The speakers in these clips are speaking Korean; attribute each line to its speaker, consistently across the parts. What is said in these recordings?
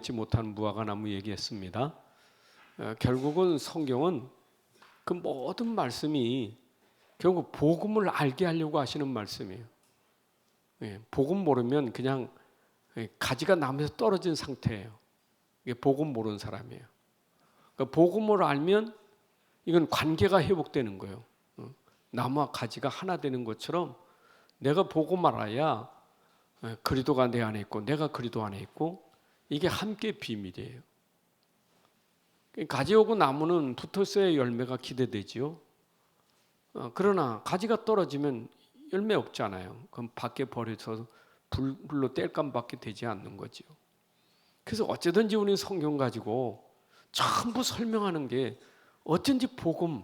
Speaker 1: 맺지 못한 무화과 나무 얘기했습니다. 결국은 성경은 그 모든 말씀이 결국 복음을 알게 하려고 하시는 말씀이에요. 복음 모르면 그냥 가지가 나무에서 떨어진 상태예요. 이게 복음 모르는 사람이에요. 그러니까 복음을 알면 이건 관계가 회복되는 거예요. 나무와 가지가 하나 되는 것처럼 내가 복음 알아야 그리스도가 내 안에 있고 내가 그리스도 안에 있고 이게 함께 비밀이에요. 가지하고 나무는 붙었어야 열매가 기대되지요. 그러나 가지가 떨어지면 열매 없잖아요. 그럼 밖에 버려서 불로 뗄감밖에 되지 않는 거죠. 그래서 어쩌든지 우리 성경 가지고 전부 설명하는 게 어쩐지 복음,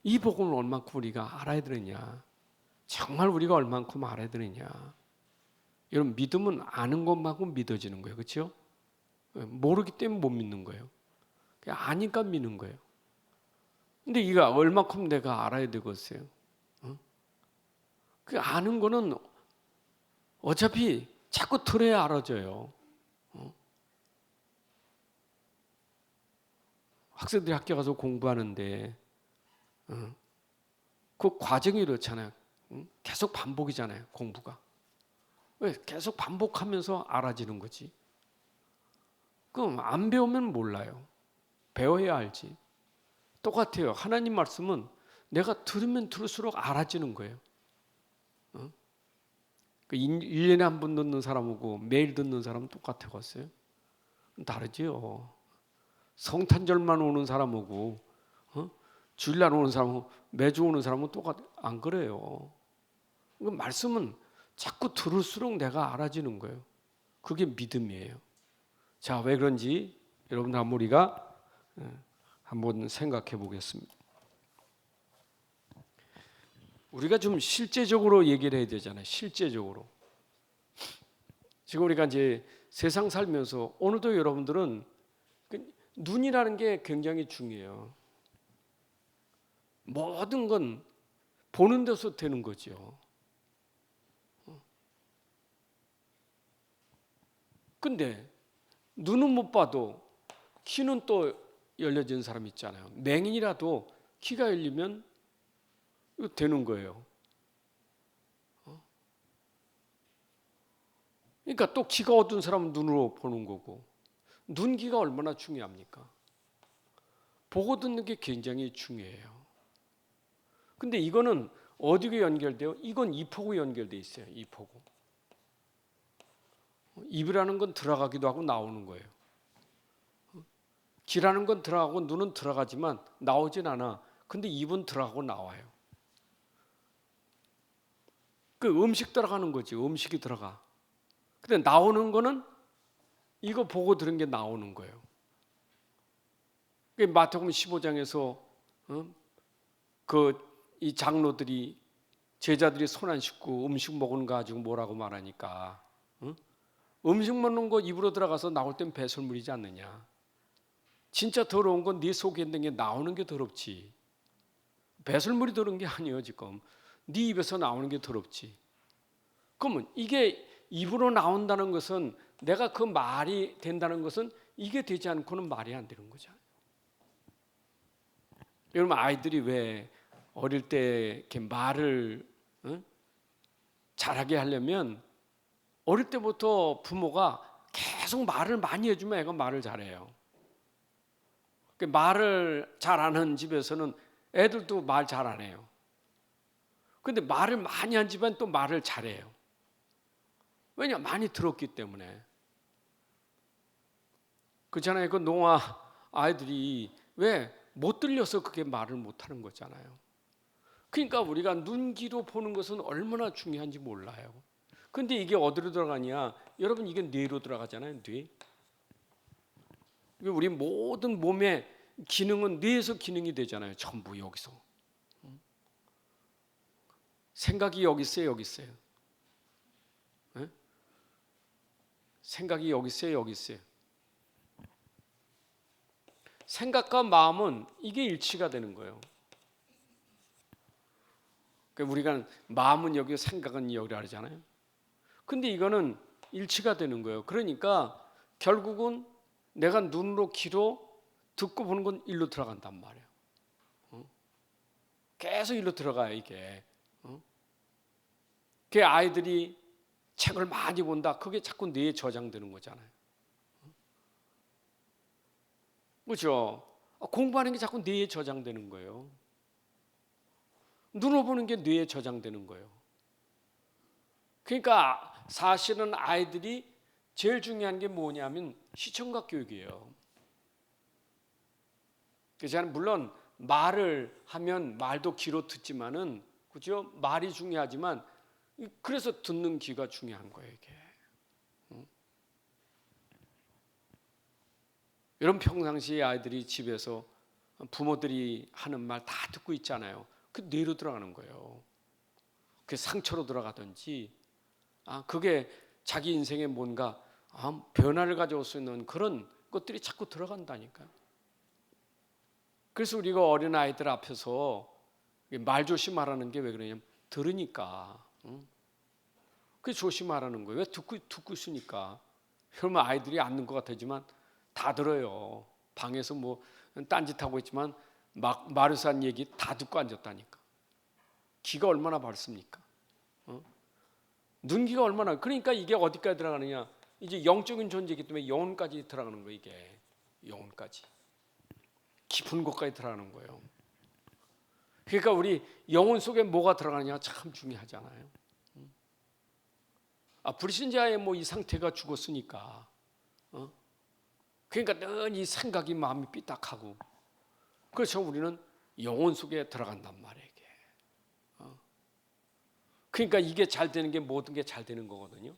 Speaker 1: 이 복음을 얼만큼 우리가 알아야 되느냐, 정말 우리가 얼만큼 알아야 되느냐. 여러분, 믿음은 아는 것만큼 믿어지는 거예요. 그렇죠? 모르기 때문에 못 믿는 거예요. 아니까 믿는 거예요. 근데 이거 얼마큼 내가 알아야 되겠어요? 그 아는 거는 어차피 자꾸 들어야 알아져요. 학생들이 학교 가서 공부하는데 그 과정이 그렇잖아요. 계속 반복이잖아요. 공부가. 왜? 계속 반복하면서 알아지는 거지. 그럼 안 배우면 몰라요. 배워야 알지. 똑같아요. 하나님 말씀은 내가 들으면 들을수록 알아지는 거예요. 1년에 한 번 듣는 사람하고 매일 듣는 사람은 똑같아졌어요? 다르지요. 성탄절만 오는 사람하고 주일날 오는 사람하고 매주 오는 사람은 안 그래요. 말씀은 자꾸 들을수록 내가 알아지는 거예요. 그게 믿음이에요. 자, 왜 그런지 여러분들 한번 우리가 한번 생각해 보겠습니다. 우리가 좀 실제적으로 얘기를 해야 되잖아요. 실제적으로. 지금 우리가 이제 세상 살면서 오늘도 여러분들은 눈이라는 게 굉장히 중요해요. 모든 건 보는 데서 되는 거죠. 근데 눈은 못 봐도 귀는 또 열려진 사람 있잖아요. 맹인이라도 귀가 열리면 이거 되는 거예요. 그러니까 또 귀가 어두운 사람은 눈으로 보는 거고 눈, 귀가 얼마나 중요합니까? 보고 듣는 게 굉장히 중요해요. 근데 이거는 어디에 연결돼요? 이건 입하고 연결돼 있어요. 입하고. 입이라는 건 들어가기도 하고 나오는 거예요. 귀라는 건 들어가고 눈은 들어가지만 나오진 않아. 근데 입은 들어가고 나와요. 그 음식 들어가는 거지. 음식이 들어가. 근데 나오는 거는 이거 보고 들은 게 나오는 거예요. 마태복음 15장에서 이 장로들이 제자들이 손 안 씻고 음식 먹은 거 가지고 뭐라고 말하니까 음식 먹는 거 입으로 들어가서 나올 땐 배설물이지 않느냐. 진짜 더러운 건 네 속에 있는 게 나오는 게 더럽지. 배설물이 더러운 게 아니에요. 지금 네 입에서 나오는 게 더럽지. 그러면 이게 입으로 나온다는 것은 내가 그 말이 된다는 것은 이게 되지 않고는 말이 안 되는 거잖아요. 여러분, 아이들이 왜 어릴 때 이렇게 말을 잘하게 하려면 어릴 때부터 부모가 계속 말을 많이 해주면 애가 말을 잘해요. 말을 잘하는 집에서는 애들도 말 잘 안 해요. 근데 말을 많이 한 집은 또 말을 잘해요. 왜냐? 많이 들었기 때문에. 그렇잖아요. 그 농아 아이들이 왜 못 들려서 그게 말을 못하는 거잖아요. 그러니까 우리가 눈기로 보는 것은 얼마나 중요한지 몰라요. 근데 이게 어디로 들어가냐? 여러분, 이게 뇌로 들어가잖아요. 뇌. 우리 모든 몸의 기능은 뇌에서 기능이 되잖아요. 전부 여기서. 생각이 여기 있어요, 여기 있어요. 생각이 여기 있어요, 여기 있어요. 생각과 마음은 이게 일치가 되는 거예요. 우리가 마음은 여기, 생각은 여기라 하잖아요. 근데 이거는 일치가 되는 거예요. 그러니까 결국은 내가 눈으로 귀로 듣고 보는 건 일로 들어간단 말이에요. 계속 일로 들어가요 이게. 그 아이들이 책을 많이 본다. 그게 자꾸 뇌에 저장되는 거잖아요. 그렇죠? 공부하는 게 자꾸 뇌에 저장되는 거예요. 눈으로 보는 게 뇌에 저장되는 거예요. 그러니까 사실은 아이들이 제일 중요한 게 뭐냐면 시청각 교육이에요. 그래서 물론 말을 하면 말도 귀로 듣지만은, 그죠? 말이 중요하지만 그래서 듣는 귀가 중요한 거예요 이게. 여러분 평상시에 아이들이 집에서 부모들이 하는 말 다 듣고 있잖아요. 그 뇌로 들어가는 거예요. 그게 상처로 들어가든지, 그게 자기 인생에 뭔가 변화를 가져올 수 있는 그런 것들이 자꾸 들어간다니까요. 그래서 우리가 어린 아이들 앞에서 말 조심하라는 게 왜 그러냐면 들으니까. 그게 조심하라는 거예요. 왜 듣고 있으니까. 그러면 아이들이 앉는 것 같지만 다 들어요. 방에서 뭐 딴짓하고 있지만 막 말에서 한 얘기 다 듣고 앉았다니까. 귀가 얼마나 밝습니까? 눈귀가 얼마나. 그러니까 이게 어디까지 들어가느냐, 이제 영적인 존재이기 때문에 영혼까지 들어가는 거예요. 이게 영혼까지 깊은 곳까지 들어가는 거예요. 그러니까 우리 영혼 속에 뭐가 들어가느냐 참 중요하잖아요. 불신자의 뭐 이 상태가 죽었으니까, 그러니까 늘 이 생각이 마음이 삐딱하고, 그래서 우리는 영혼 속에 들어간단 말이에요. 이게. 그러니까 이게 잘 되는 게 모든 게 잘 되는 거거든요.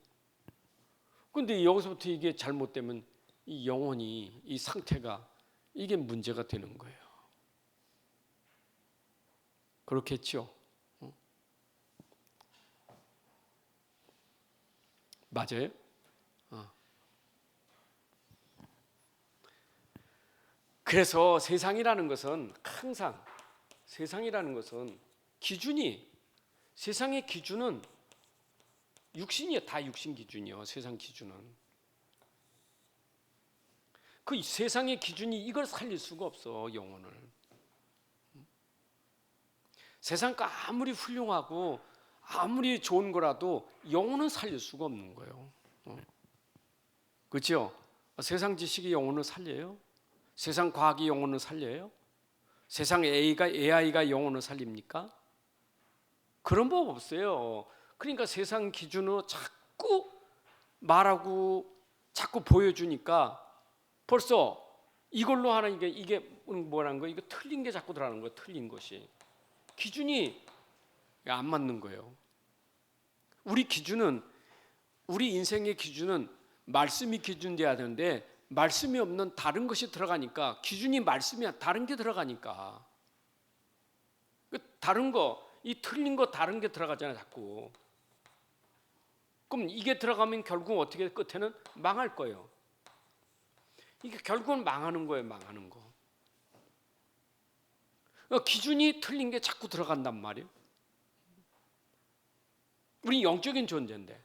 Speaker 1: 그런데 여기서부터 이게 잘못되면 이 영혼이, 이 상태가, 이게 문제가 되는 거예요. 그렇겠죠? 맞아요? 그래서 세상이라는 것은 항상, 세상이라는 것은 기준이, 세상의 기준은 육신이에요. 다 육신 기준이요. 세상 기준은. 그 세상의 기준이 이걸 살릴 수가 없어, 영혼을. 세상 거 아무리 훌륭하고 아무리 좋은 거라도 영혼은 살릴 수가 없는 거예요. 그렇죠? 세상 지식이 영혼을 살려요? 세상 과학이 영혼을 살려요? 세상 AI가 영혼을 살립니까? 그런 법 없어요. 그러니까 세상 기준으로 자꾸 말하고 자꾸 보여주니까 벌써 이걸로 하는 이게 뭐라는 거예요? 이거 틀린 게 자꾸 들어가는 거예요. 틀린 것이. 기준이 안 맞는 거예요. 우리 기준은, 우리 인생의 기준은 말씀이 기준돼야 되는데 말씀이 없는 다른 것이 들어가니까, 기준이 말씀이야 다른 게 들어가니까, 다른 거, 이 틀린 거 다른 게 들어가잖아요 자꾸. 그럼 이게 들어가면 결국 어떻게 끝에는 망할 거예요. 이게 결국은 망하는 거예요. 망하는 거. 기준이 틀린 게 자꾸 들어간단 말이에요. 우리 영적인 존재인데,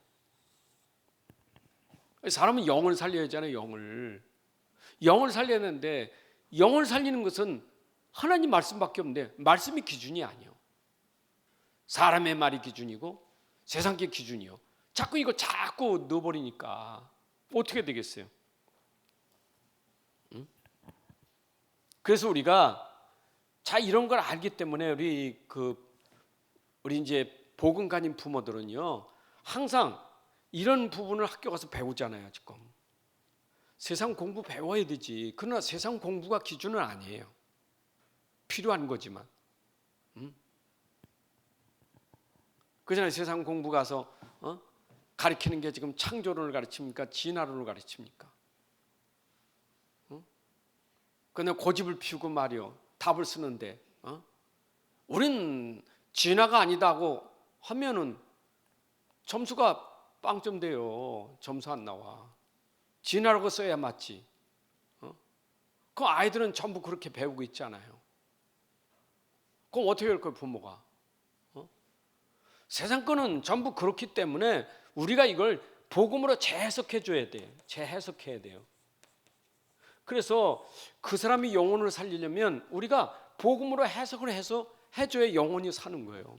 Speaker 1: 사람은 영을 살려야 하잖아요. 영을 살려야 하는데, 영을 살리는 것은 하나님 말씀밖에 없는데 말씀이 기준이 아니에요. 사람의 말이 기준이고 세상의 기준이요. 자꾸 이거 자꾸 넣어버리니까 어떻게 되겠어요? 그래서 우리가 이런 걸 알기 때문에 우리 이제 복음가님 부모들은요, 항상 이런 부분을 학교 가서 배우잖아요. 지금 세상 공부 배워야 되지. 그러나 세상 공부가 기준은 아니에요. 필요한 거지만. 그잖아요. 세상 공부 가서 가르치는 게 지금 창조론을 가르칩니까? 진화론을 가르칩니까? 그냥 고집을 피우고 말이요, 답을 쓰는데, 우린 진화가 아니다고 하면은 점수가 빵점 돼요. 점수 안 나와. 진화라고 써야 맞지. 그 아이들은 전부 그렇게 배우고 있잖아요. 그럼 어떻게 할 거예요, 부모가? 세상 거는 전부 그렇기 때문에 우리가 이걸 복음으로 재해석해 줘야 돼요. 재해석해야 돼요. 그래서 그 사람이 영혼을 살리려면 우리가 복음으로 해석을 해서 해줘야 영혼이 사는 거예요.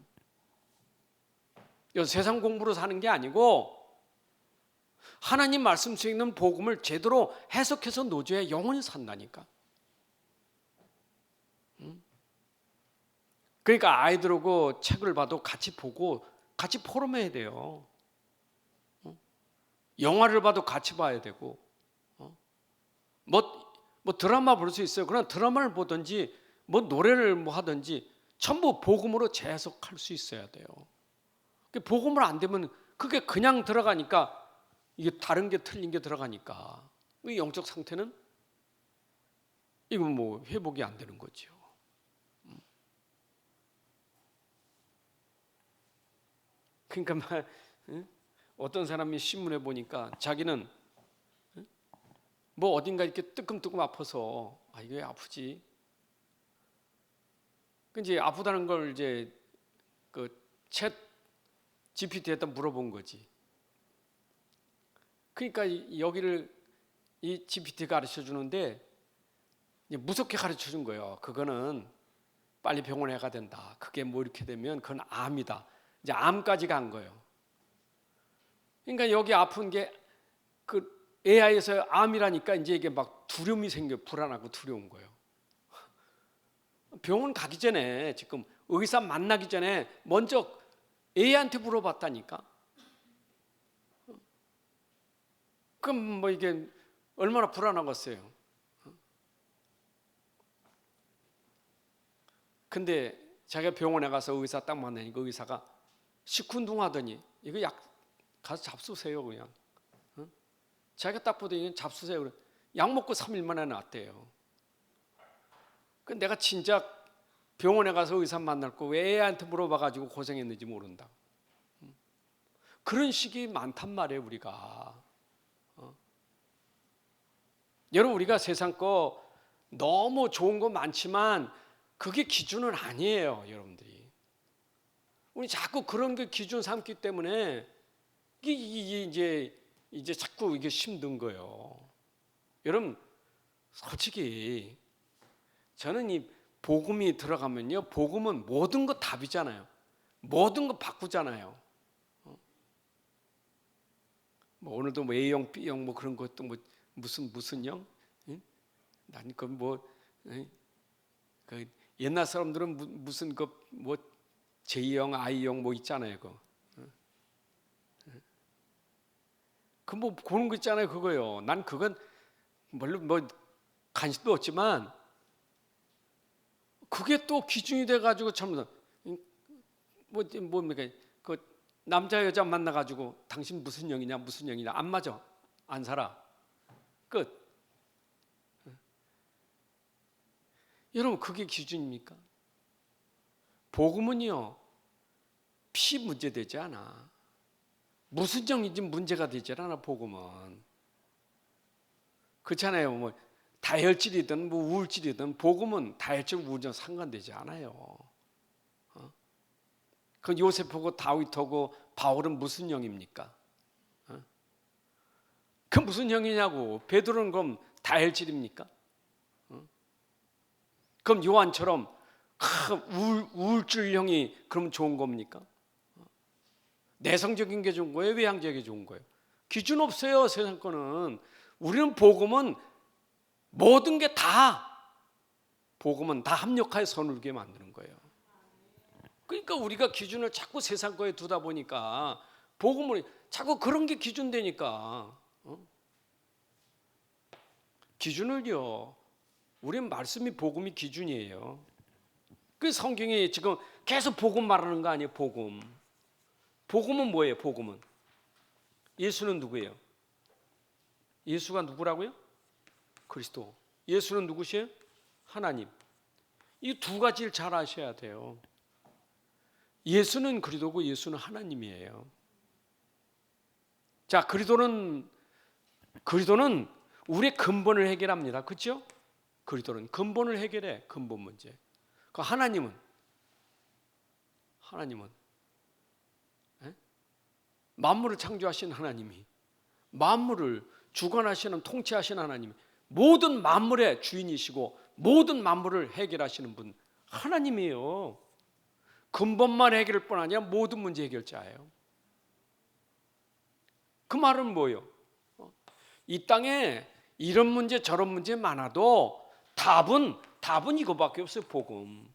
Speaker 1: 세상 공부로 사는 게 아니고 하나님 말씀 속에 있는 복음을 제대로 해석해서 놓줘야 영혼이 산다니까. 그러니까 아이들하고 책을 봐도 같이 보고 같이 포럼해야 돼요. 영화를 봐도 같이 봐야 되고, 뭐 드라마 볼 수 있어요. 그러나 드라마를 보든지 뭐 노래를 뭐 하든지 전부 복음으로 재해석할 수 있어야 돼요. 복음을 안 되면 그게 그냥 들어가니까 이게 다른 게 틀린 게 들어가니까 이 영적 상태는 이거 뭐 회복이 안 되는 거죠. 그러니까 어떤 사람이 신문에 보니까 자기는 뭐 어딘가 이렇게 뜨끔뜨끔 아파서 이게 아프지. 이제 아프다는 걸 이제 그 챗 GPT에다 물어본 거지. 그러니까 여기를 이 GPT가 가르쳐 주는데 무섭게 가르쳐 준 거예요. 그거는 빨리 병원에 가야 된다. 그게 뭐 이렇게 되면 그건 암이다. 이제 암까지 간 거예요. 그러니까 여기 아픈 게 그 AI에서 암이라니까 이제 이게 막 두려움이 생겨, 불안하고 두려운 거예요. 병원 가기 전에 지금 의사 만나기 전에 먼저 AI한테 물어봤다니까. 그럼 뭐 이게 얼마나 불안하겠어요. 근데 자기가 병원에 가서 의사 딱 만나니까 의사가 시큰둥하더니 이거 약 가서 잡수세요 그냥. 자기가 딱 보더니 잡수세요. 그래. 약 먹고 3일 만에 낫대요. 그 내가 진작 병원에 가서 의사 만날 거 왜 애한테 물어봐가지고 고생했는지 모른다. 그런 식이 많단 말이에요 우리가. 여러분 우리가 세상 거 너무 좋은 거 많지만 그게 기준은 아니에요 여러분들이. 우리 자꾸 그런 게 기준 삼기 때문에 이게 이제 자꾸 이게 힘든 거예요. 여러분 솔직히 저는 이 복음이 들어가면요, 복음은 모든 거 답이잖아요. 모든 거 바꾸잖아요. 뭐 오늘도 뭐 A형, B형 뭐 그런 것도 뭐 무슨 형? 난 그 뭐 그 옛날 사람들은 무슨 그 뭐 J형, I형 뭐 있잖아요. 그 뭐 그런 거 있잖아요. 그거요. 난 그건 물론 뭐 관심도 없지만 그게 또 기준이 돼 가지고 참 뭡니까? 그 남자 여자 만나 가지고 당신 무슨 형이냐 무슨 형이냐 안 맞아. 안 살아. 끝. 여러분 그게 기준입니까? 복음은요. 피 문제 되지 않아. 무슨 형인지 문제가 되지 않아 복음은. 그렇잖아요. 뭐 다혈질이든 뭐 우울질이든 복음은 다혈질 우울증 상관되지 않아요. 그 요셉하고 다윗하고 바울은 무슨 형입니까? 그 무슨 형이냐고. 베드로는 그럼 다혈질입니까? 그럼 요한처럼 우울질형이 그럼 좋은 겁니까? 내성적인 게 좋은 거예요? 외향적인 게 좋은 거예요? 기준 없어요 세상 거는. 우리는 복음은 모든 게 다 복음은 다 합력하여 선울게 만드는 거예요. 그러니까 우리가 기준을 자꾸 세상 거에 두다 보니까 복음을 자꾸 그런 게 기준 되니까 기준을요. 우리는 말씀이 복음이 기준이에요. 그 성경이 지금 계속 복음 말하는 거 아니에요? 복음. 복음은 뭐예요? 복음은 예수는 누구예요? 예수가 누구라고요? 그리스도. 예수는 누구시에요? 하나님. 이 두 가지를 잘 아셔야 돼요. 예수는 그리스도고 예수는 하나님이에요. 자, 그리스도는 우리의 근본을 해결합니다. 그렇죠? 그리스도는 근본을 해결해. 근본 문제. 그 하나님은 만물을 창조하신 하나님이 만물을 주관하시는 통치하신 하나님이 모든 만물의 주인이시고 모든 만물을 해결하시는 분 하나님이에요. 근본만 해결할 뿐 아니라 모든 문제 해결자예요. 그 말은 뭐예요? 이 땅에 이런 문제 저런 문제 많아도 답은 이거밖에 없어요. 복음.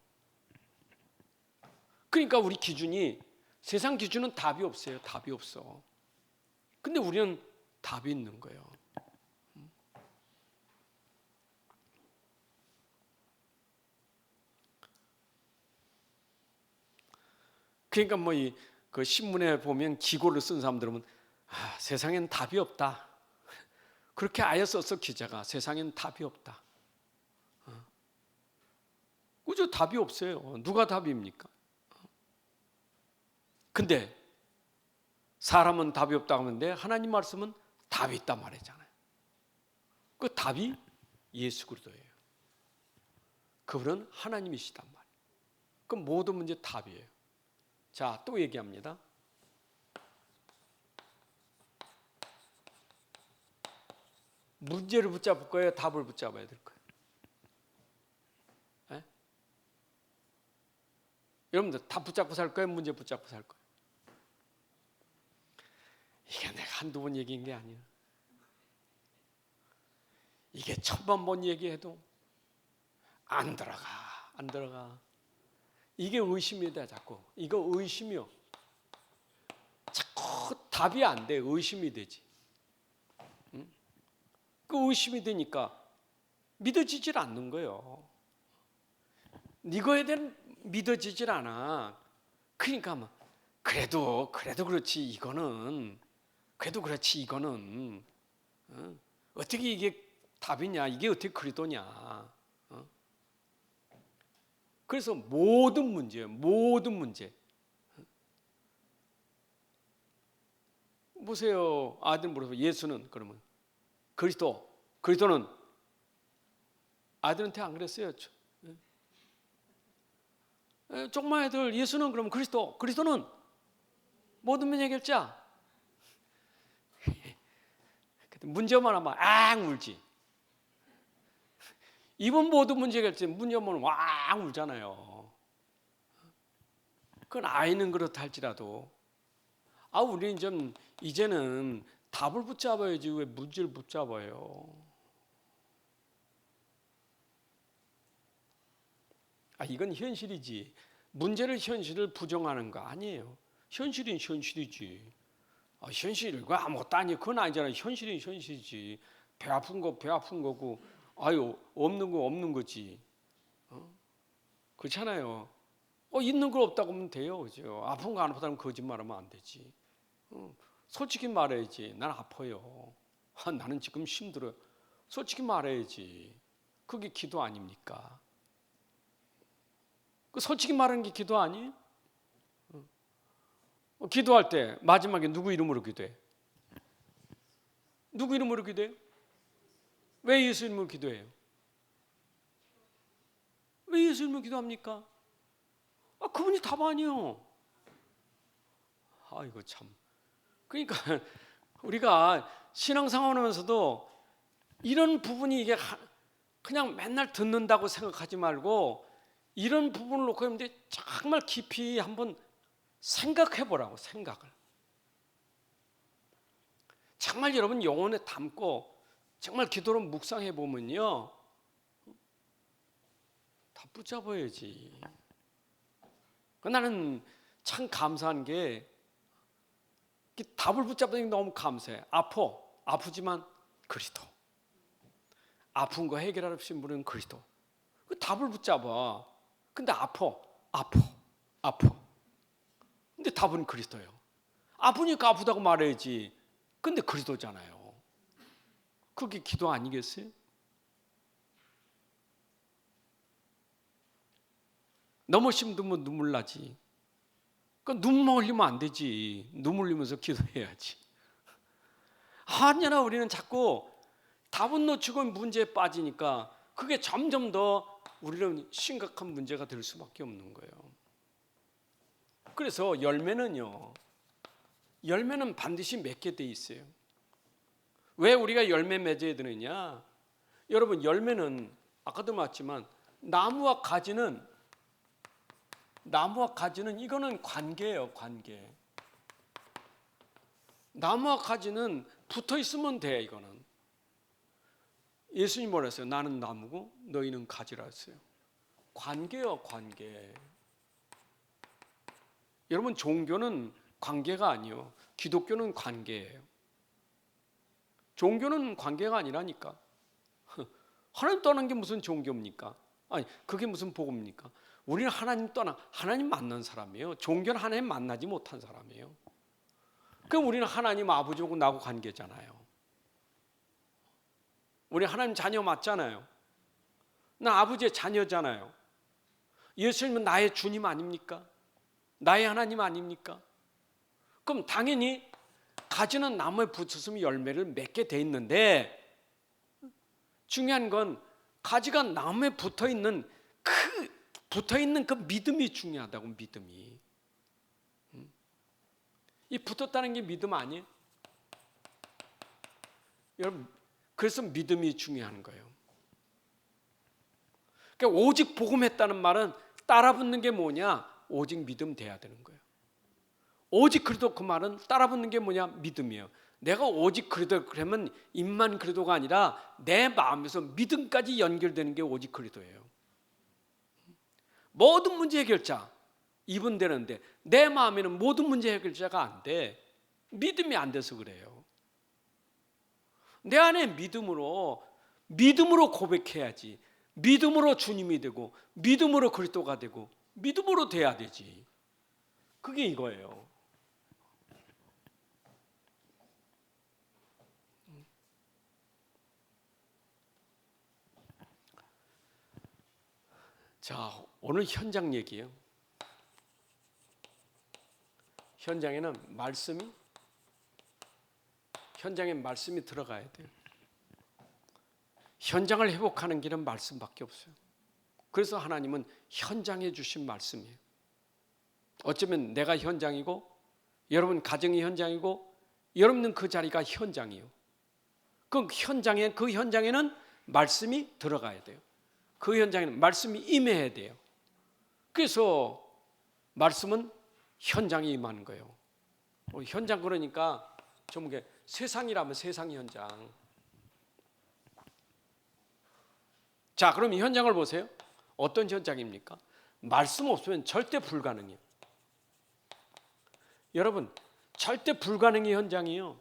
Speaker 1: 그러니까 우리 기준이 세상 기준은 답이 없어요. 답이 없어. 근데 우리는 답이 있는 거예요. 그러니까 뭐 그 신문에 보면 기고를 쓴 사람들은 세상엔 답이 없다. 그렇게 아예 썼어 기자가. 세상엔 답이 없다. 그죠? 답이 없어요. 누가 답입니까? 근데 사람은 답이 없다고 하는데 하나님 말씀은 답이 있단 말이잖아요. 그 답이 예수 그리스도예요. 그분은 하나님이시단 말이에요. 그 모든 문제 답이에요. 자, 또 얘기합니다. 문제를 붙잡을 거예요? 답을 붙잡아야 될 거예요? 에? 여러분들 답 붙잡고 살 거예요? 문제 붙잡고 살 거예요? 이게 내가 한두 번 얘기한 게 아니야. 이게 천번 번 얘기해도 안 들어가. 이게 의심이다 자꾸. 이거 의심이요. 자꾸 답이 안 돼. 의심이 되지. 응? 그 의심이 되니까 믿어지질 않는 거예요. 이거에 대한 믿어지질 않아. 그러니까 막 그래도 그렇지 이거는 어떻게 이게 답이냐? 이게 어떻게 그리스도냐? 그래서 모든 문제예요. 모든 문제. 보세요. 아들 물어서 예수는 그러면 그리스도는 아들한테 안 그랬어요. 조그만 애들 예수는 그러면 그리스도는 모든 문제 해결자. 문제만 하면 앙 울지. 이번 모든 문제 해결자 문제만 왕 울잖아요. 그건 아이는 그렇다 할지라도 우리는 좀 이제는 답을 붙잡아야지 왜 문제를 붙잡아요. 이건 현실이지. 현실을 부정하는 거 아니에요. 현실은 현실이지. 현실과 아무것도 아니에요. 그건 아니잖아요. 현실은 현실이지. 배 아픈 거고, 없는 거 없는 거지. 그렇잖아요. 있는 거 없다고 하면 돼요. 그죠? 아픈 거 안 아프다면 거짓말하면 안 되지. 솔직히 말해야지. 난 아파요. 나는 지금 힘들어요. 솔직히 말해야지. 그게 기도 아닙니까? 솔직히 말하는 게 기도 아니에요? 기도할 때 마지막에 누구 이름으로 기도해? 누구 이름으로 기도해요? 왜 예수 이름으로 기도해요? 왜 예수 이름으로 기도합니까? 그분이 답 아니에요. 이거 참. 그러니까 우리가 신앙생활 하면서도 이런 부분이 이게 그냥 맨날 듣는다고 생각하지 말고 이런 부분을 놓고 했는데 정말 깊이 한번 생각해 보라고. 생각을 정말 여러분 영혼에 담고 정말 기도로 묵상해 보면요 다 붙잡아야지. 나는 참 감사한 게 답을 붙잡는 게 너무 감사해. 아프지만 그리스도. 아픈 거 해결하신 분은 그리스도. 그 답을 붙잡아. 근데 아파. 근데 답은 그리스도예요. 아프니까 아프다고 말해야지. 근데 그리스도잖아요. 그게 기도 아니겠어요? 너무 힘들면 눈물 나지. 눈물 흘리면 안 되지. 눈물 흘리면서 기도해야지. 아니나 우리는 자꾸 답은 놓치고 문제에 빠지니까 그게 점점 더 우리는 심각한 문제가 될 수밖에 없는 거예요. 그래서 열매는 반드시 맺게 돼 있어요. 왜 우리가 열매 맺어야 되느냐? 여러분 열매는 아까도 말했지만 나무와 가지는 이거는 관계예요, 관계. 나무와 가지는 붙어 있으면 돼, 이거는. 예수님 뭐라 했어요? 나는 나무고 너희는 가지라 했어요. 관계요, 관계. 여러분 종교는 관계가 아니요. 기독교는 관계예요. 종교는 관계가 아니라니까. 하나님 떠난 게 무슨 종교입니까? 아니, 그게 무슨 복음입니까? 우리는 하나님 떠나 하나님 만난 사람이에요. 종교는 하나님 만나지 못한 사람이에요. 그럼 우리는 하나님 아버지하고 나하고 관계잖아요. 우리 하나님 자녀 맞잖아요. 나 아버지의 자녀잖아요. 예수님은 나의 주님 아닙니까? 나의 하나님 아닙니까? 그럼 당연히 가지는 나무에 붙었으면 열매를 맺게 돼 있는데, 중요한 건 가지가 나무에 붙어 있는 그 믿음이 중요하다고. 믿음이. 이 붙었다는 게 믿음 아니에요? 여러분, 그래서 믿음이 중요한 거예요. 그러니까 오직 복음했다는 말은 따라붙는 게 뭐냐? 오직 믿음 돼야 되는 거예요. 오직 그래도 그 말은 따라붙는 게 뭐냐? 믿음이에요. 내가 오직 그래도 그러면 입만 그래도가 아니라 내 마음에서 믿음까지 연결되는 게 오직 그래도예요. 모든 문제 해결자 입은 되는데 내 마음에는 모든 문제 해결자가 안 돼. 믿음이 안 돼서 그래요. 내 안에 믿음으로 고백해야지. 믿음으로 주님이 되고 믿음으로 그리스도가 되고 믿음으로 돼야 되지. 그게 이거예요. 자, 오늘 현장 얘기예요. 현장에 말씀이 들어가야 돼요. 현장을 회복하는 길은 말씀밖에 없어요. 그래서 하나님은 현장에 주신 말씀이에요. 어쩌면 내가 현장이고 여러분 가정이 현장이고 여러분은 그 자리가 현장이에요. 그 현장에는 말씀이 들어가야 돼요. 그 현장에는 말씀이 임해야 돼요. 그래서 말씀은 현장에 임하는 거예요. 현장 그러니까 좀 세상이라면 세상 현장. 자, 그럼 이 현장을 보세요. 어떤 현장입니까? 말씀 없으면 절대 불가능해요. 여러분, 절대 불가능의 현장이요.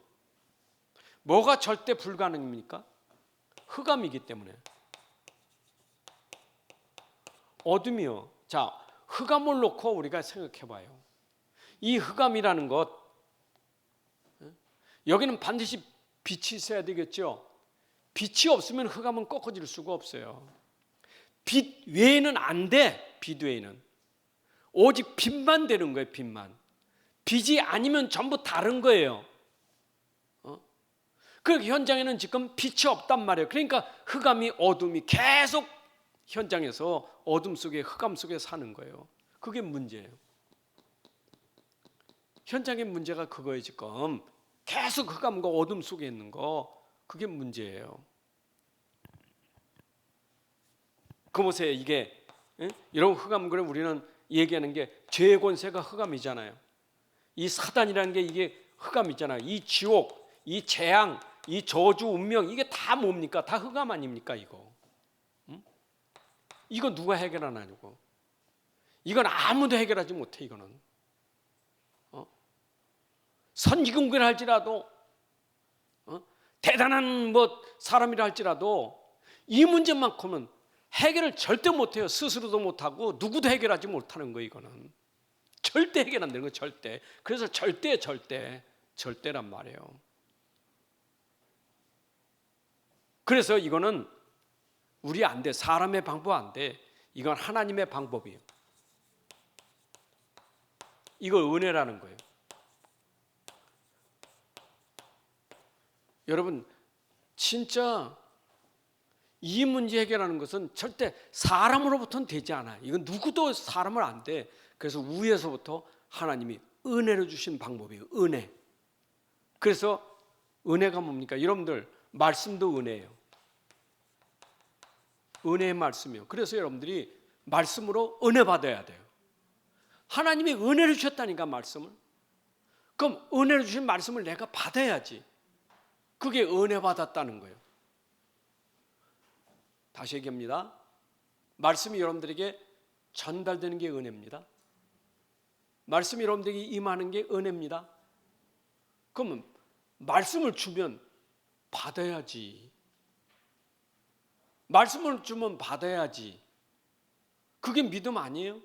Speaker 1: 뭐가 절대 불가능입니까? 흑암이기 때문에. 어둠이요. 자, 흑암을 놓고 우리가 생각해 봐요. 이 흑암이라는 것, 여기는 반드시 빛이 있어야 되겠죠. 빛이 없으면 흑암은 꺾어질 수가 없어요. 빛 외에는 안 돼. 빛 외에는. 오직 빛만 되는 거예요. 빛만. 빛이 아니면 전부 다른 거예요. 그 현장에는 지금 빛이 없단 말이에요. 그러니까 흑암이 어둠이 계속 현장에서 어둠 속에 흑암 속에 사는 거예요. 그게 문제예요. 현장의 문제가 그거예요. 지금 계속 흑암과 어둠 속에 있는 거, 그게 문제예요. 그 보세요. 이게 이런 흑암을 우리는 얘기하는 게 죄의 권세가 흑암이잖아요. 이 사단이라는 게 이게 흑암이잖아요. 이 지옥, 이 재앙, 이 저주, 운명, 이게 다 뭡니까? 다 흑암 아닙니까 이거? 이거 누가 해결하냐고. 이건 아무도 해결하지 못해. 이거는 선지공부를 할지라도 대단한 사람이라 할지라도 이 문제만큼은 해결을 절대 못해요. 스스로도 못하고 누구도 해결하지 못하는 거예요. 이거는 절대 해결 안 되는 거예요. 절대. 그래서 절대란 말이에요. 그래서 이거는 우리 안 돼. 사람의 방법 안 돼. 이건 하나님의 방법이에요. 이걸 은혜라는 거예요. 여러분, 진짜 이 문제 해결하는 것은 절대 사람으로부터는 되지 않아요. 이건 누구도 사람을 안 돼. 그래서 위에서부터 하나님이 은혜로 주신 방법이에요. 은혜. 그래서 은혜가 뭡니까? 여러분들, 말씀도 은혜예요. 은혜의 말씀이요. 그래서 여러분들이 말씀으로 은혜 받아야 돼요. 하나님이 은혜를 주셨다니까, 말씀을. 그럼 은혜를 주신 말씀을 내가 받아야지. 그게 은혜 받았다는 거예요. 다시 얘기합니다. 말씀이 여러분들에게 전달되는 게 은혜입니다. 말씀이 여러분들에게 임하는 게 은혜입니다. 그러면 말씀을 주면 받아야지. 말씀을 주면 받아야지. 그게 믿음 아니에요?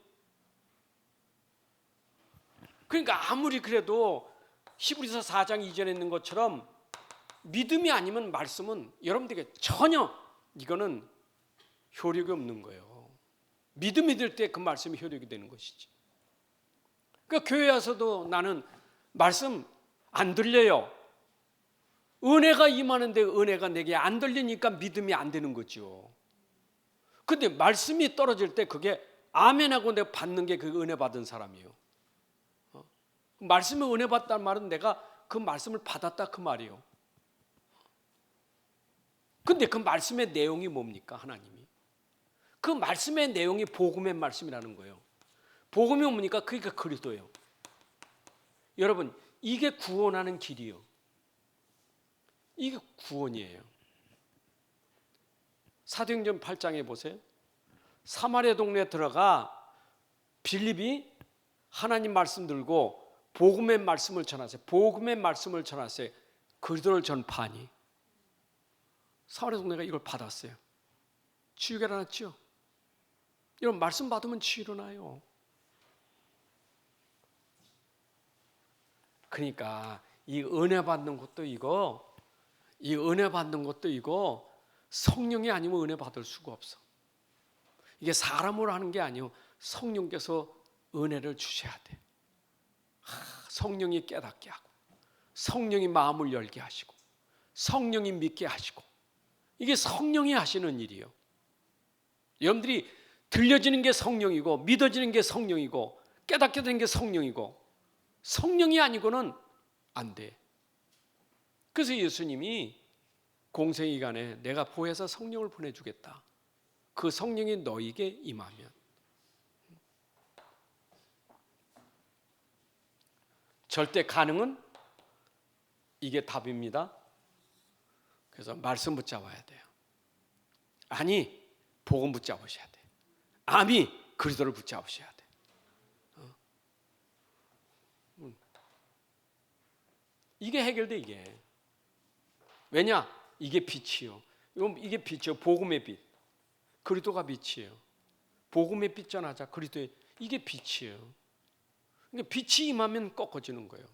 Speaker 1: 그러니까 아무리 그래도 히브리서 4장 이전에 있는 것처럼 믿음이 아니면 말씀은 여러분들에게 전혀 이거는 효력이 없는 거예요. 믿음이 될 때 그 말씀이 효력이 되는 것이지. 그러니까 교회 와서도 나는 말씀 안 들려요. 은혜가 임하는데 은혜가 내게 안 들리니까 믿음이 안 되는 거죠. 근데 말씀이 떨어질 때 그게 아멘하고 내가 받는 게 그 은혜 받은 사람이에요. 말씀에 은혜 받다는 말은 내가 그 말씀을 받았다 그 말이에요. 근데 그 말씀의 내용이 뭡니까? 하나님이 그 말씀의 내용이 복음의 말씀이라는 거예요. 복음이 뭡니까? 그러니까 그리스도예요. 여러분, 이게 구원하는 길이요. 이게 구원이에요. 사도행전 8장에 보세요. 사마리아 동네에 들어가 빌립이 하나님 말씀 들고 복음의 말씀을 전하세요. 복음의 말씀을 전하세요. 그리스도를 전파하니 사마리아 동네가 이걸 받았어요. 치유가 일어났죠. 이런 말씀 받으면 치유 일어나요. 그러니까 이 은혜 받는 것도 이거, 이 은혜 받는 것도 이거 성령이 아니면 은혜 받을 수가 없어. 이게 사람으로 하는 게 아니에요. 성령께서 은혜를 주셔야 돼. 성령이 깨닫게 하고, 성령이 마음을 열게 하시고, 성령이 믿게 하시고, 이게 성령이 하시는 일이에요. 여러분들이 들려지는 게 성령이고, 믿어지는 게 성령이고, 깨닫게 되는 게 성령이고, 성령이 아니고는 안 돼. 그래서 예수님이 공생이간에 내가 보혜사 성령을 보내주겠다. 그 성령이 너에게 임하면. 절대 가능은 이게 답입니다. 그래서 말씀 붙잡아야 돼요. 아니, 복음 붙잡으셔야 돼. 아니, 그리스도를 붙잡으셔야 돼. 이게 해결돼, 이게. 왜냐? 이게 빛이요. 이게 빛이요. 복음의 빛. 그리스도가 빛이에요. 복음의 빛 전하자. 그리스도의 이게 빛이에요. 그러니까 빛이 임하면 꺾어지는 거예요.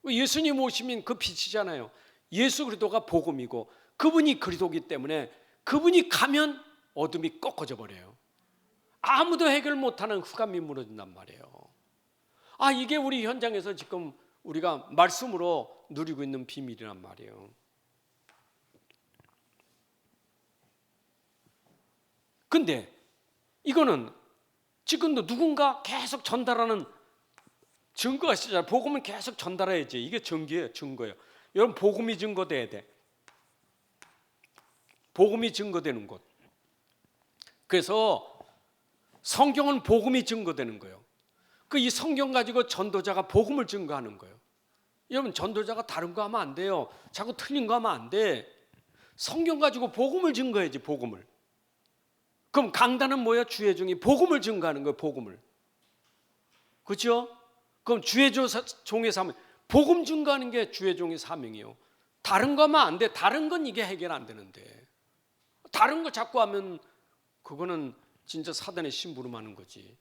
Speaker 1: 예수님 오시면 그 빛이잖아요. 예수 그리스도가 복음이고 그분이 그리스도이기 때문에 그분이 가면 어둠이 꺾어져 버려요. 아무도 해결 못하는 흑암이 무너진단 말이에요. 이게 우리 현장에서 지금 우리가 말씀으로 누리고 있는 비밀이란 말이에요. 근데 이거는 지금도 누군가 계속 전달하는 증거가 있잖아요. 복음은 계속 전달해야지. 이게 증거예요, 증거예요. 여러분, 복음이 증거돼야 돼. 복음이 증거되는 곳. 그래서 성경은 복음이 증거되는 거예요. 이 성경 가지고 전도자가 복음을 증거하는 거예요. 여러분, 전도자가 다른 거 하면 안 돼요. 자꾸 틀린 거 하면 안 돼. 성경 가지고 복음을 증거해야지, 복음을. 그럼 강단은 뭐야? 주의 종이 복음을 증거하는 거예요, 복음을. 그렇죠? 그럼 주의 종의 사명, 복음 증거하는 게 주의 종의 사명이에요. 다른 거 하면 안 돼. 다른 건 이게 해결 안 되는데. 다른 거 자꾸 하면 그거는 진짜 사단의 심부름하는 거지.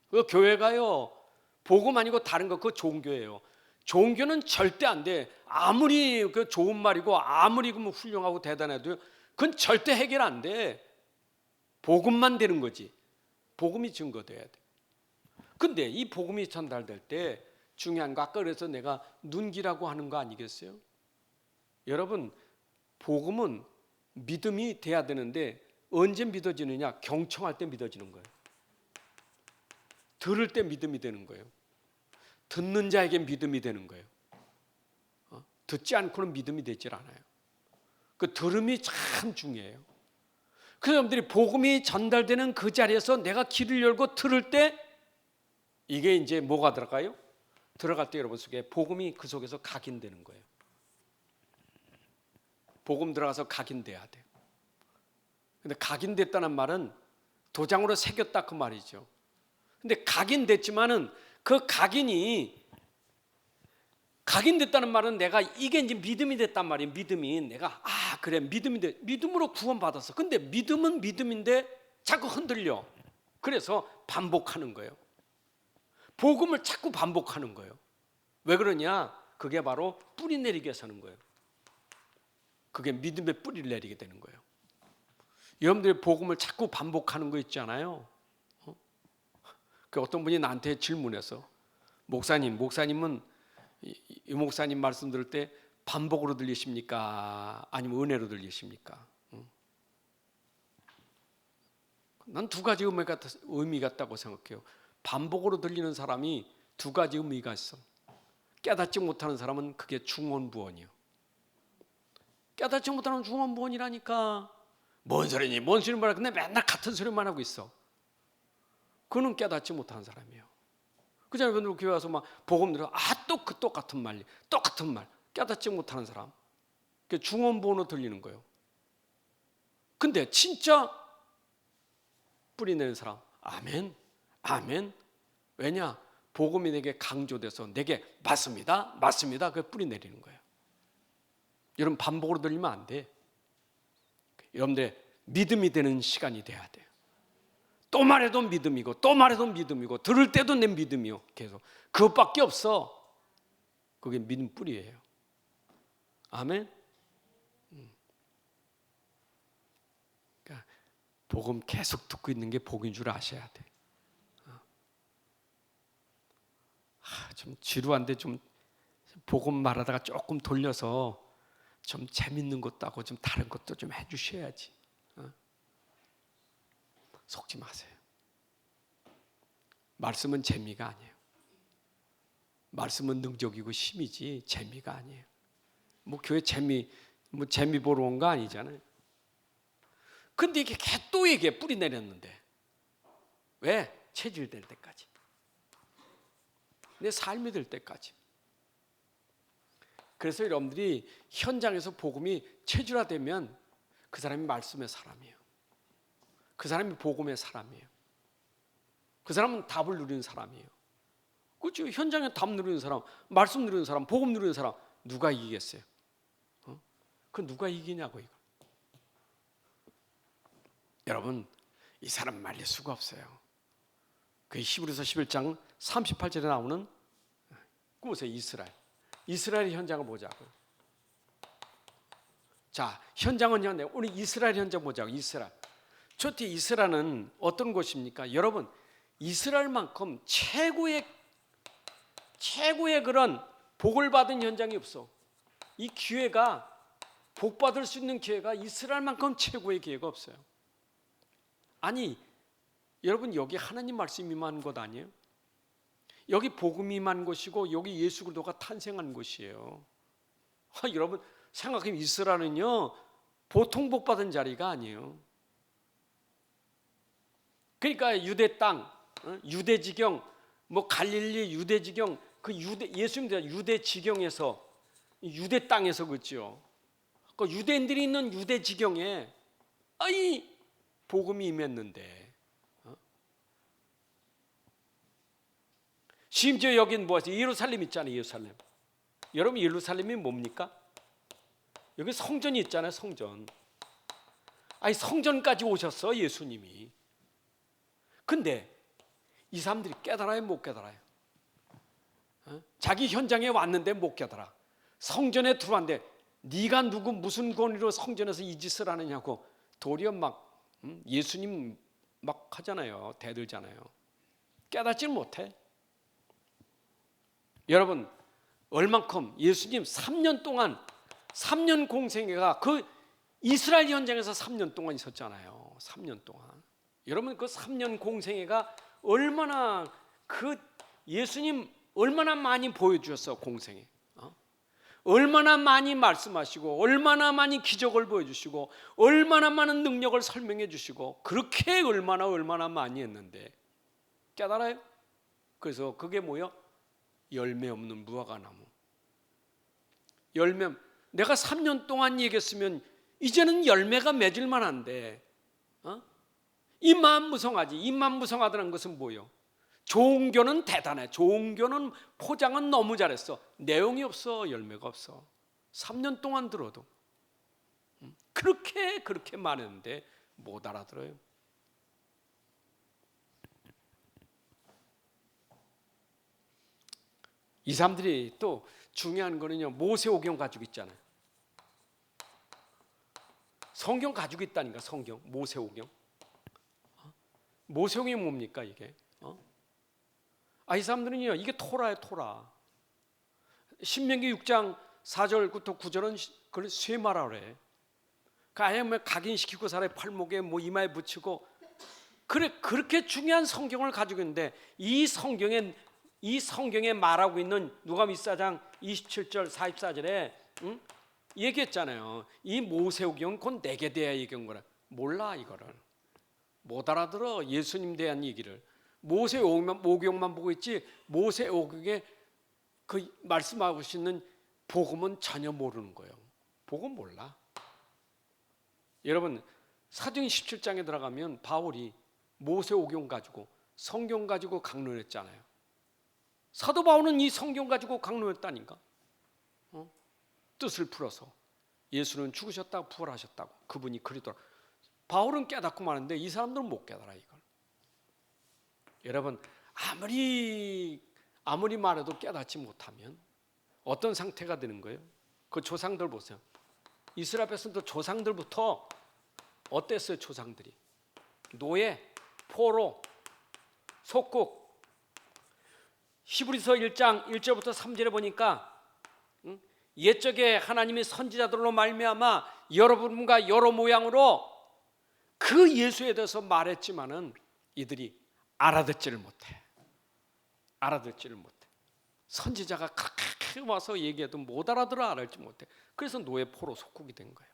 Speaker 1: 그 교회가요, 복음 아니고 다른 거, 그거 종교예요. 종교는 절대 안 돼. 아무리 그 좋은 말이고 아무리 그 훌륭하고 대단해도 그건 절대 해결 안 돼. 복음만 되는 거지. 복음이 증거돼야 돼. 근데 이 복음이 전달될 때 중요한 거, 아까 그래서 내가 눈기라고 하는 거 아니겠어요? 여러분, 복음은 믿음이 돼야 되는데 언제 믿어지느냐? 경청할 때 믿어지는 거예요. 들을 때 믿음이 되는 거예요. 듣는 자에게 믿음이 되는 거예요. 듣지 않고는 믿음이 되질 않아요. 그 들음이 참 중요해요. 그 사람들이 복음이 전달되는 그 자리에서 내가 길을 열고 들을 때 이게 이제 뭐가 들어가요? 들어갈 때 여러분 속에 복음이 그 속에서 각인되는 거예요. 복음 들어가서 각인돼야 돼요. 근데 각인됐다는 말은 도장으로 새겼다 그 말이죠. 근데 각인됐지만은 그 각인됐다는 말은 내가 이게 이제 믿음이 됐단 말이에요. 믿음이 내가 그래 믿음으로 구원받았어. 근데 믿음은 믿음인데 자꾸 흔들려. 그래서 반복하는 거예요. 복음을 자꾸 반복하는 거예요. 왜 그러냐? 그게 바로 뿌리 내리게 해서 하는 거예요. 그게 믿음의 뿌리를 내리게 되는 거예요. 여러분들이 복음을 자꾸 반복하는 거 있잖아요. 그 어떤 분이 나한테 질문해서 목사님은 이 목사님 말씀 들을 때 반복으로 들리십니까? 아니면 은혜로 들리십니까? 난 두 가지 의미가 있다고 생각해요. 반복으로 들리는 사람이 두 가지 의미가 있어. 깨닫지 못하는 사람은 그게 중언부언이요. 깨닫지 못하는 중언부언이라니까. 뭔 소리니? 뭔 소리 말이야? 근데 맨날 같은 소리만 하고 있어. 그는 깨닫지 못하는 사람이에요. 그잖아요. 여러분들 교회 와서 막 복음 들어 또 그 똑같은 말 깨닫지 못하는 사람. 그게 중언부언으로 들리는 거예요. 근데 진짜 뿌리 내는 사람, 아멘. 왜냐? 복음이 내게 강조돼서 내게 맞습니다. 그 뿌리 내리는 거예요. 여러분 반복으로 들리면 안 돼. 여러분들 믿음이 되는 시간이 돼야 돼요. 또 말해도 믿음이고 들을 때도 내 믿음이요. 계속 그것밖에 없어. 그게 믿음 뿌리예요. 아멘. 그러니까 복음 계속 듣고 있는 게 복인 줄 아셔야 돼. 좀 지루한데 좀 복음 말하다가 조금 돌려서 좀 재밌는 것도 하고 좀 다른 것도 좀 해주셔야지. 속지 마세요. 말씀은 재미가 아니에요. 말씀은 능력이고 힘이지 재미가 아니에요. 교회 재미 보러 온 거 아니잖아요. 근데 이게 또 얘기해. 뿌리 내렸는데 왜? 체질될 때까지, 내 삶이 될 때까지. 그래서 여러분들이 현장에서 복음이 체질화되면 그 사람이 말씀의 사람이에요. 그 사람이 복음의 사람이에요. 그 사람은 답을 누리는 사람이에요. 그렇죠? 현장에 답 누리는 사람, 말씀 누리는 사람, 복음 누리는 사람 누가 이기겠어요? 그 누가 이기냐고 이거. 여러분 이 사람 말릴 수가 없어요. 그 히브리서 11장 38절에 나오는 보세요. 이스라엘 현장을 보자고. 자, 현장은 현장. 우리 이스라엘 현장 보자고. 이스라엘. 저 뒤에 이스라엘은 어떤 곳입니까? 여러분, 이스라엘만큼 최고의 그런 복을 받은 현장이 없어. 이 기회가 복 받을 수 있는 기회가 이스라엘만큼 최고의 기회가 없어요. 아니, 여러분 여기 하나님 말씀이 임한 곳 아니에요? 여기 복음이 임한 곳이고 여기 예수 그리스도가 탄생한 곳이에요. 여러분 생각해보면 이스라엘은요 보통 복 받은 자리가 아니에요. 그러니까 유대 땅, 유대 지경, 갈릴리 유대 지경, 그 예수님들 유대 지경에서 유대 땅에서 그렇죠. 그 유대인들이 있는 유대 지경에 복음이 임했는데. 심지어 여긴 뭐지? 예루살렘 있잖아요. 예루살렘. 여러분 예루살렘이 뭡니까? 여기 성전이 있잖아요. 성전. 성전까지 오셨어 예수님이. 근데 이 사람들이 깨달아요? 못 깨달아요? 자기 현장에 왔는데 못 깨달아. 성전에 들어왔는데 네가 누구 무슨 권위로 성전에서 이 짓을 하느냐고 도리어 예수님 하잖아요. 대들잖아요. 깨닫질 못해. 여러분 얼만큼 예수님 3년 동안 3년 공생애가 그 이스라엘 현장에서 3년 동안 있었잖아요. 3년 동안. 여러분 그 3년 공생애가 얼마나 그 예수님 얼마나 많이 보여주셨어 공생애. 얼마나 많이 말씀하시고 얼마나 많이 기적을 보여주시고 얼마나 많은 능력을 설명해 주시고 그렇게 얼마나 많이 했는데 깨달아요? 그래서 그게 뭐요? 열매 없는 무화과나무. 열매, 내가 3년 동안 얘기했으면 이제는 열매가 맺을 만한데 이만무성하지. 이만무성하다는 것은 뭐예요? 종교는 대단해. 종교는 포장은 너무 잘했어. 내용이 없어. 열매가 없어. 3년 동안 들어도 그렇게 많은데 못 알아들어요. 이 사람들이 또 중요한 거는요, 모세오경 가지고 있잖아요. 성경 가지고 있다니까. 성경 모세오경. 모세오경이 뭡니까 이게? 이 사람들은요, 이게 토라예요. 토라. 신명기 6장 4절부터 9절은 그걸 쇠마라 그래. 아예 뭐 각인시키고 사람의 팔목에 뭐 이마에 붙이고 그렇게 중요한 성경을 가지고 있는데 이 성경에 말하고 있는 누가복음 24장 27절 44절에 얘기했잖아요. 이 모세오경은 곧 내게 대하여 얘기한 거라. 몰라. 이거를 못 알아들어. 예수님 대한 얘기를. 모세오경만 보고 있지 모세오경에 그 말씀하고 있는 복음은 전혀 모르는 거예요. 복음 몰라. 여러분 사도행 17장에 들어가면 바울이 모세오경 가지고 성경 가지고 강론했잖아요. 사도 바울은 이 성경 가지고 강론했다니까. 뜻을 풀어서 예수는 죽으셨다고 부활하셨다고. 그분이 그리스도라. 바울은 깨닫고 마는데 이 사람들은 못 깨달아 이걸. 여러분 아무리 말해도 깨닫지 못하면 어떤 상태가 되는 거예요? 그 조상들 보세요. 이스라엘 백성들 조상들부터 어땠어요? 조상들이 노예, 포로, 속국. 히브리서 1장 1절부터 3절에 보니까 옛적에 하나님이 선지자들로 말미암아 여러분과 여러 모양으로 그 예수에 대해서 말했지만은 이들이 알아듣지를 못해. 선지자가 그렇게 와서 얘기해도 못 알아들어. 알지 못해. 그래서 노예, 포로, 속국이 된 거예요.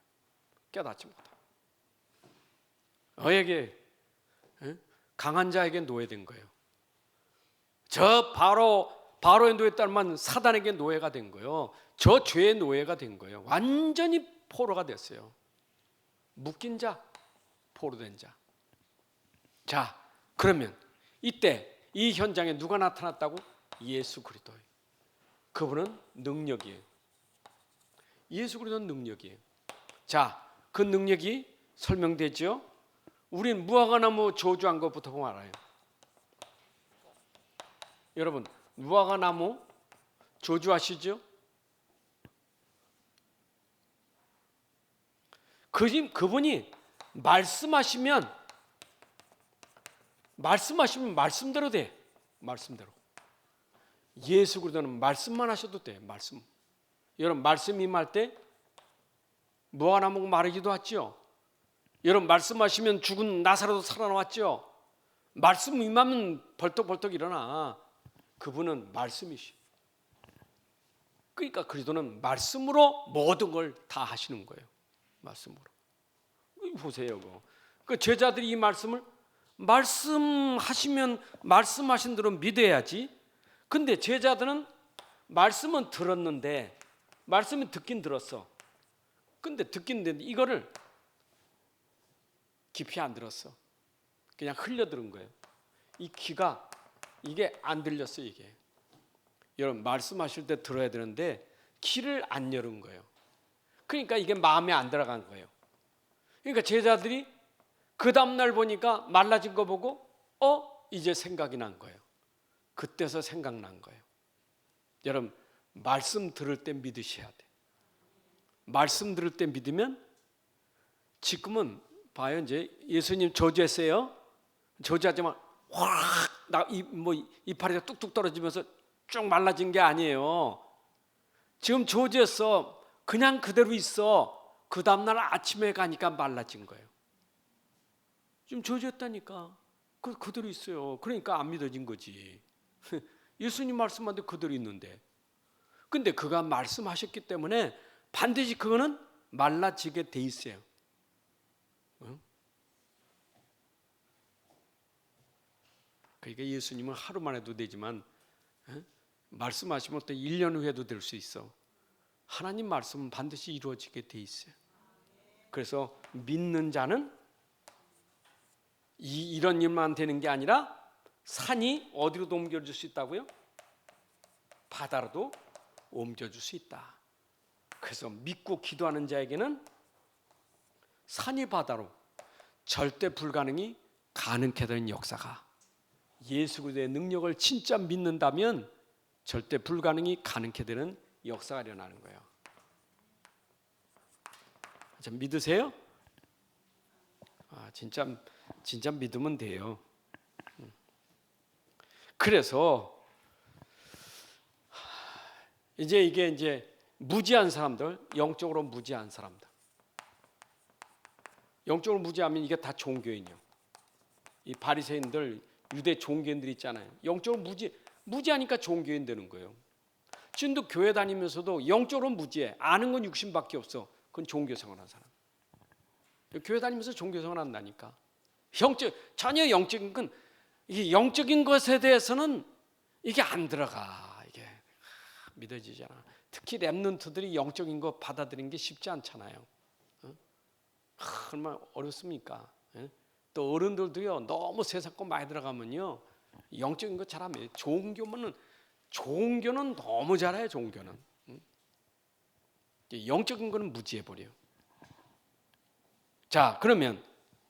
Speaker 1: 깨닫지 못하고. 너에게 강한 자에게 노예된 거예요. 저 바로의 노예 따르면 사단에게 노예가 된 거예요. 저 죄의 노예가 된 거예요. 완전히 포로가 됐어요. 묶인 자, 포로된 자. 자, 그러면 이때 이 현장에 누가 나타났다고? 예수 그리스도예요. 그분은 능력이에요. 예수 그리스도는 능력이에요. 자, 그 능력이 설명되죠. 우린 무화과나무 저주한 것부터 보면 알아요. 여러분 무화과나무 저주하시죠? 그분이 말씀하시면 말씀대로 돼. 말씀대로. 예수 그리스도는 말씀만 하셔도 돼. 말씀. 여러분 말씀 임할 때 무화과나무가 마르기도 하죠. 여러분 말씀하시면 죽은 나사로도 살아나왔죠. 말씀 임하면 벌떡벌떡 일어나. 그분은 말씀이시. 그러니까 그리스도는 말씀으로 모든 걸 다 하시는 거예요. 말씀으로. 보세요. 그 제자들이 이 말씀을 말씀하시면 말씀하신 대로 믿어야지. 근데 제자들은 말씀은 들었는데 말씀은 듣긴 들었어. 근데 듣긴 듣는데 이거를 깊이 안 들었어. 그냥 흘려들은 거예요. 이 귀가 이게 안 들렸어요. 이게 여러분 말씀하실 때 들어야 되는데 귀를 안 열은 거예요. 그러니까 이게 마음에 안 들어간 거예요. 그러니까 제자들이 그 다음날 보니까 말라진 거 보고 이제 생각이 난 거예요. 그때서 생각난 거예요. 여러분 말씀 들을 때 믿으셔야 돼. 말씀 들을 때 믿으면 지금은 봐요. 이제 예수님 저주했어요. 저주하지만 확 이파리가 뚝뚝 떨어지면서 쭉 말라진 게 아니에요. 지금 저주했어. 그냥 그대로 있어. 그 다음날 아침에 가니까 말라진 거예요. 지금 저주했다니까. 그대로 있어요. 그러니까 안 믿어진 거지. 예수님 말씀한테 그대로 있는데. 근데 그가 말씀하셨기 때문에 반드시 그거는 말라지게 돼 있어요. 그러니까 예수님은 하루만 해도 되지만 말씀하시면 또 1년 후에도 될 수 있어. 하나님 말씀은 반드시 이루어지게 돼 있어요. 그래서 믿는 자는 이런 일만 되는 게 아니라 산이 어디로도 옮겨줄 수 있다고요? 바다로도 옮겨줄 수 있다. 그래서 믿고 기도하는 자에게는 산이 바다로 절대 불가능이 가능케 되는 역사가, 예수 그리스도의 능력을 진짜 믿는다면 절대 불가능이 가능케 되는 역사가 일어나는 거예요. 믿으세요? 진짜 믿으면 돼요. 그래서 이게 무지한 사람들, 영적으로 무지한 사람들. 영적으로 무지하면 이게 다 종교인이요. 이 바리새인들, 유대 종교인들 있잖아요. 영적으로 무지하니까 종교인 되는 거예요. 지금도 교회 다니면서도 영적으로 무지해. 아는 건 육신밖에 없어. 그건 종교생활 한 사람. 교회 다니면서 종교생활 한다니까. 전혀 영적인 건, 이게 영적인 것에 대해서는 이게 안 들어가. 이게 믿어지잖아. 특히 랩런트들이 영적인 거 받아들이는 게 쉽지 않잖아요. 얼마나 어렵습니까? 또 어른들도요, 너무 세상 거 많이 들어가면요, 영적인 거 잘하면, 종교는 너무 잘해요. 종교는 영적인 거는 무지해 버려요. 자, 그러면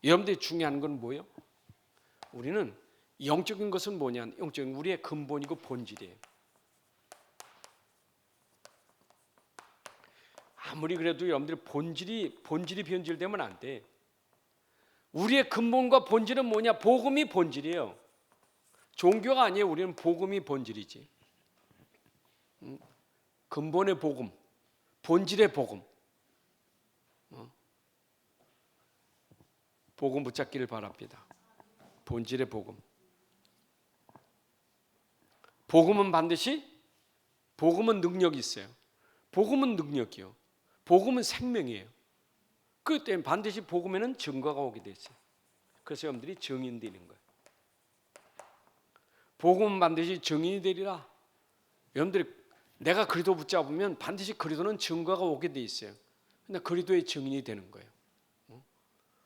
Speaker 1: 여러분들이 중요한 건 뭐예요? 우리는 영적인 것은 뭐냐? 영적인 우리의 근본이고 본질이에요. 아무리 그래도 여러분들이 본질이 변질되면 안 돼. 우리의 근본과 본질은 뭐냐? 복음이 본질이에요. 종교가 아니에요. 우리는 복음이 본질이지. 근본의 복음, 본질의 복음. 복음 붙잡기를 바랍니다. 본질의 복음. 복음은 능력이 있어요. 복음은 능력이요. 복음은 생명이에요. 그렇기 때문에 반드시 복음에는 증거가 오게 돼 있어요. 그래서 여러분들이 증인되는 거예요. 복음은 반드시 증인이 되리라. 여러분들이 내가 그리스도 붙잡으면 반드시 그리스도는 증거가 오게 돼 있어요. 근데 그리스도의 증인이 되는 거예요.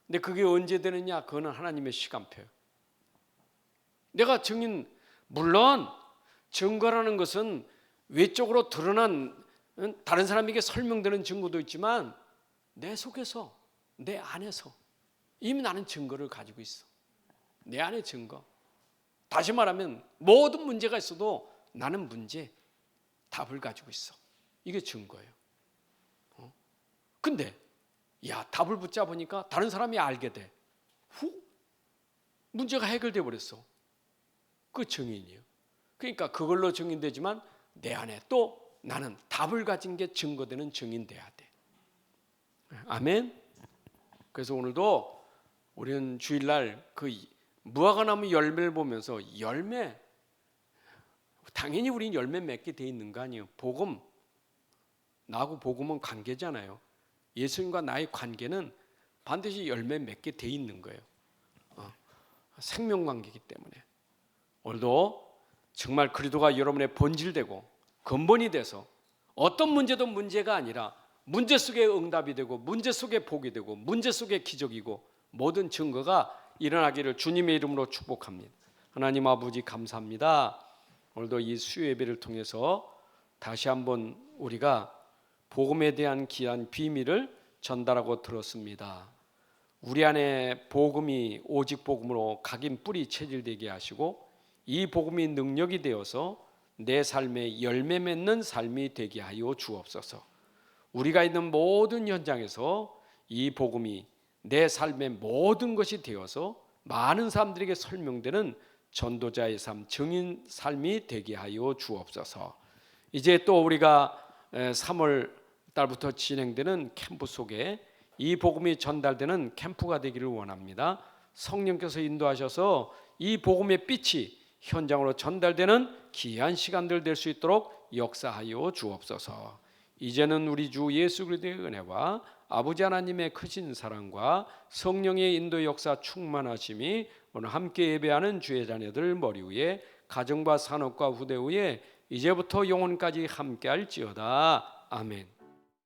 Speaker 1: 근데 그게 언제 되느냐? 그거는 하나님의 시간표예요. 내가 물론 증거라는 것은 외적으로 드러난 다른 사람에게 설명되는 증거도 있지만 내 속에서, 내 안에서 이미 나는 증거를 가지고 있어. 내 안에 증거. 다시 말하면 모든 문제가 있어도 나는 답을 가지고 있어. 이게 증거예요. 근데 답을 붙잡으니까 다른 사람이 알게 돼. 문제가 해결돼 버렸어. 그 증인이에요. 그러니까 그걸로 증인되지만 내 안에 또 나는 답을 가진 게 증거되는 증인 돼야 돼. 아멘. 그래서 오늘도 우리는 주일날 그 무화과나무 열매를 보면서 당연히 우리는 열매 맺게 돼 있는 거 아니에요. 나하고 복음은 관계잖아요. 예수님과 나의 관계는 반드시 열매 맺게 돼 있는 거예요. 생명관계이기 때문에 오늘도 정말 그리스도가 여러분의 본질되고 근본이 돼서 어떤 문제도 문제가 아니라 문제 속에 응답이 되고 문제 속에 복이 되고 문제 속에 기적이고 모든 증거가 일어나기를 주님의 이름으로 축복합니다. 하나님 아버지 감사합니다. 오늘도 이 수요 예배를 통해서 다시 한번 우리가 복음에 대한 귀한 비밀을 전달하고 들었습니다. 우리 안에 복음이 오직 복음으로 각인 뿌리 체질되게 하시고 이 복음이 능력이 되어서 내 삶에 열매 맺는 삶이 되게 하여 주옵소서. 우리가 있는 모든 현장에서 이 복음이 내 삶의 모든 것이 되어서 많은 사람들에게 설명되는 전도자의 삶, 증인 삶이 되게 하여 주옵소서. 이제 또 우리가 3월 달부터 진행되는 캠프 속에 이 복음이 전달되는 캠프가 되기를 원합니다. 성령께서 인도하셔서 이 복음의 빛이 현장으로 전달되는 귀한 시간들 될 수 있도록 역사하여 주옵소서. 이제는 우리 주 예수 그리스도의 은혜와 아버지 하나님의 크신 사랑과 성령의 인도 역사 충만하심이 오늘 함께 예배하는 주의 자녀들 머리 위에 가정과 산업과 후대 위에 이제부터 영혼까지 함께할지어다. 아멘.